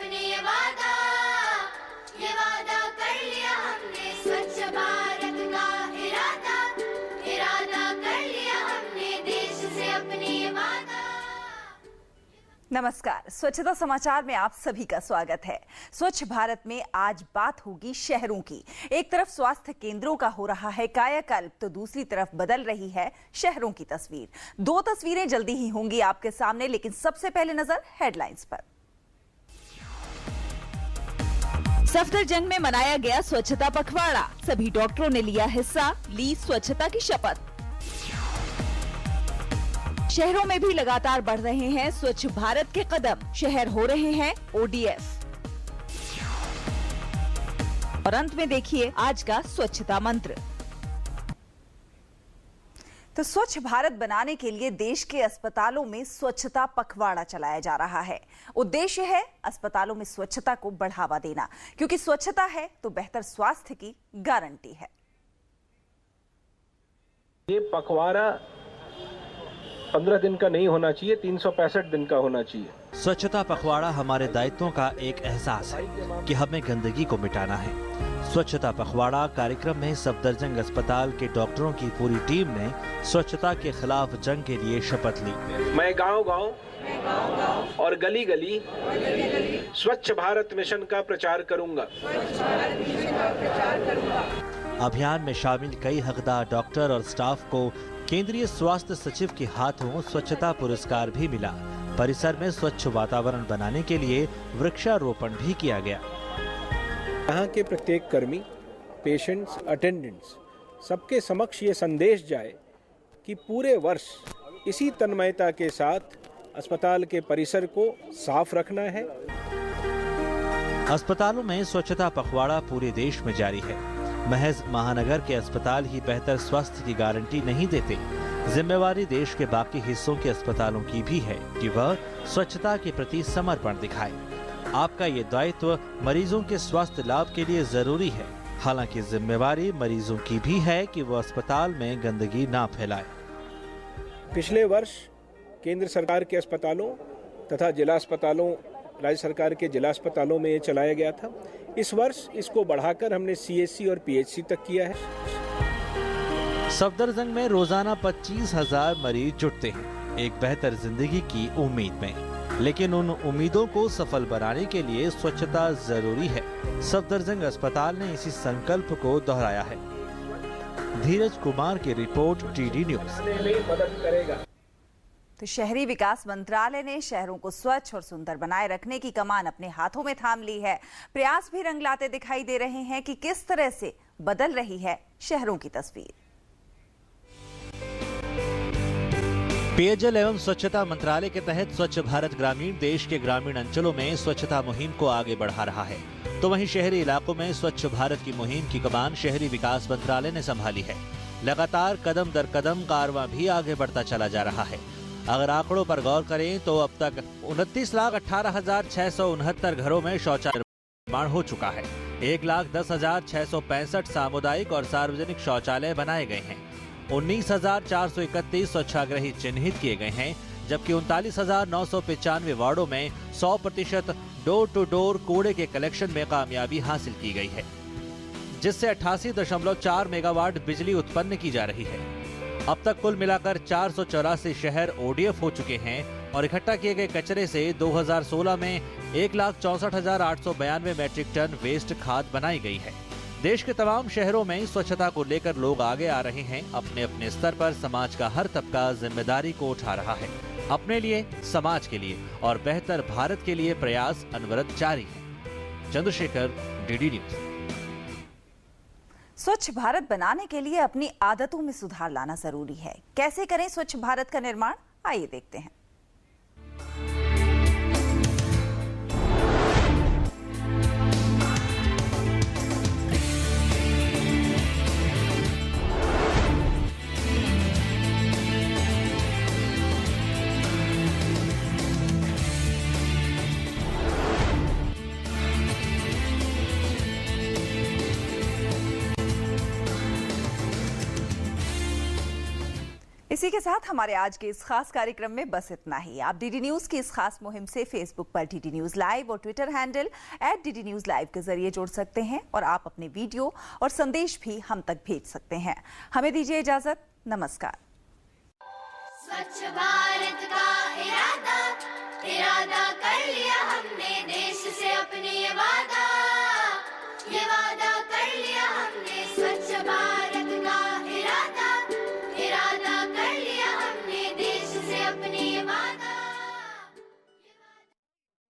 अपने ये वादा कर लिया हमने, स्वच्छ भारत का इरादा कर लिया हमने, देश से अपने ये वादा। नमस्कार, स्वच्छता समाचार में आप सभी का स्वागत है। स्वच्छ भारत में आज बात होगी शहरों की। एक तरफ स्वास्थ्य केंद्रों का हो रहा है कायाकल्प, तो दूसरी तरफ बदल रही है शहरों की तस्वीर। दो तस्वीरें जल्दी ही होंगी आपके सामने, लेकिन सबसे पहले नजर हेडलाइंस पर। सफदरजंग में मनाया गया स्वच्छता पखवाड़ा, सभी डॉक्टरों ने लिया हिस्सा, ली स्वच्छता की शपथ। शहरों में भी लगातार बढ़ रहे हैं स्वच्छ भारत के कदम, शहर हो रहे हैं ODF। और अंत में देखिए आज का स्वच्छता मंत्र। तो स्वच्छ भारत बनाने के लिए देश के अस्पतालों में स्वच्छता पखवाड़ा चलाया जा रहा है। उद्देश्य है अस्पतालों में स्वच्छता को बढ़ावा देना, क्योंकि स्वच्छता है तो बेहतर स्वास्थ्य की गारंटी है। ये पखवाड़ा 15 दिन का नहीं होना चाहिए, 365 दिन का होना चाहिए। स्वच्छता पखवाड़ा हमारे दायित्वों का एक एहसास है कि हमें गंदगी को मिटाना है। स्वच्छता पखवाड़ा कार्यक्रम में सफदरजंग अस्पताल के डॉक्टरों की पूरी टीम ने स्वच्छता के खिलाफ जंग के लिए शपथ ली। मैं गांव-गांव और गली-गली स्वच्छ भारत मिशन का प्रचार करूंगा। अभियान में शामिल कई हकदार डॉक्टर और स्टाफ को केंद्रीय स्वास्थ्य सचिव के हाथों स्वच्छता पुरस्कार भी मिला। परिसर में स्वच्छ वातावरण बनाने के लिए वृक्षारोपण भी किया गया। यहाँ के प्रत्येक कर्मी, पेशेंट्स, अटेंडेंट्स सबके समक्ष ये संदेश जाए कि पूरे वर्ष इसी तन्मयता के साथ अस्पताल के परिसर को साफ रखना है। अस्पतालों में स्वच्छता पखवाड़ा पूरे देश में जारी है। महज महानगर के अस्पताल ही बेहतर स्वास्थ्य की गारंटी नहीं देते। जिम्मेवारी देश के बाकी हिस्सों के अस्पतालों की भी है कि वह स्वच्छता के प्रति समर्पण दिखाए। आपका ये दायित्व मरीजों के स्वास्थ्य लाभ के लिए जरूरी है। हालांकि जिम्मेवारी मरीजों की भी है कि वो अस्पताल में गंदगी ना फैलाए। पिछले वर्ष केंद्र सरकार के अस्पतालों तथा जिला अस्पतालों, राज्य सरकार के जिला अस्पतालों में ये चलाया गया था। इस वर्ष इसको बढ़ाकर हमने CHC और PHC तक किया है। सफदरजंग में रोजाना 25,000 मरीज जुटते हैं एक बेहतर जिंदगी की उम्मीद में, लेकिन उन उम्मीदों को सफल बनाने के लिए स्वच्छता जरूरी है। सफदरजंग अस्पताल ने इसी संकल्प को दोहराया है। धीरज कुमार की रिपोर्ट, TD न्यूज। मदद करेगा। तो शहरी विकास मंत्रालय ने शहरों को स्वच्छ और सुंदर बनाए रखने की कमान अपने हाथों में थाम ली है। प्रयास भी रंग लाते दिखाई दे रहे हैं कि किस तरह से बदल रही है शहरों की तस्वीर। पेयजल एवं स्वच्छता मंत्रालय के तहत स्वच्छ भारत ग्रामीण देश के ग्रामीण अंचलों में स्वच्छता मुहिम को आगे बढ़ा रहा है, तो वहीं शहरी इलाकों में स्वच्छ भारत की मुहिम की कमान शहरी विकास मंत्रालय ने संभाली है। लगातार कदम दर कदम कारवां भी आगे बढ़ता चला जा रहा है। अगर आंकड़ों पर गौर करें तो अब तक 29,18,669 घरों में शौचालय निर्माण हो चुका है। 1,10,665 सामुदायिक और सार्वजनिक शौचालय बनाए गए हैं। 19,431 स्वच्छाग्रही चिन्हित किए गए हैं, जबकि 39,995 वार्डों में 100% डोर टू डोर कूड़े के कलेक्शन में कामयाबी हासिल की गई है, जिससे 88.4 मेगावाट बिजली उत्पन्न की जा रही है। अब तक कुल मिलाकर 484 शहर ODF हो चुके हैं और इकट्ठा किए गए कचरे से 2016 में 1,64,892 मैट्रिक टन वेस्ट खाद बनाई गई है। देश के तमाम शहरों में स्वच्छता को लेकर लोग आगे आ रहे हैं। अपने अपने स्तर पर समाज का हर तबका जिम्मेदारी को उठा रहा है। अपने लिए, समाज के लिए और बेहतर भारत के लिए प्रयास अनवरत जारी है। Chandrashekhar, DD news. स्वच्छ भारत बनाने के लिए अपनी आदतों में सुधार लाना जरूरी है। कैसे करें स्वच्छ भारत का निर्माण, आइए देखते हैं। इसी के साथ हमारे आज के इस खास कार्यक्रम में बस इतना ही। आप डीडी न्यूज की इस खास मुहिम से फेसबुक पर डीडी न्यूज लाइव और Twitter handle @DD News Live के जरिए जुड़ सकते हैं और आप अपने वीडियो और संदेश भी हम तक भेज सकते हैं। हमें दीजिए इजाजत। नमस्कार। स्वच्छ भारत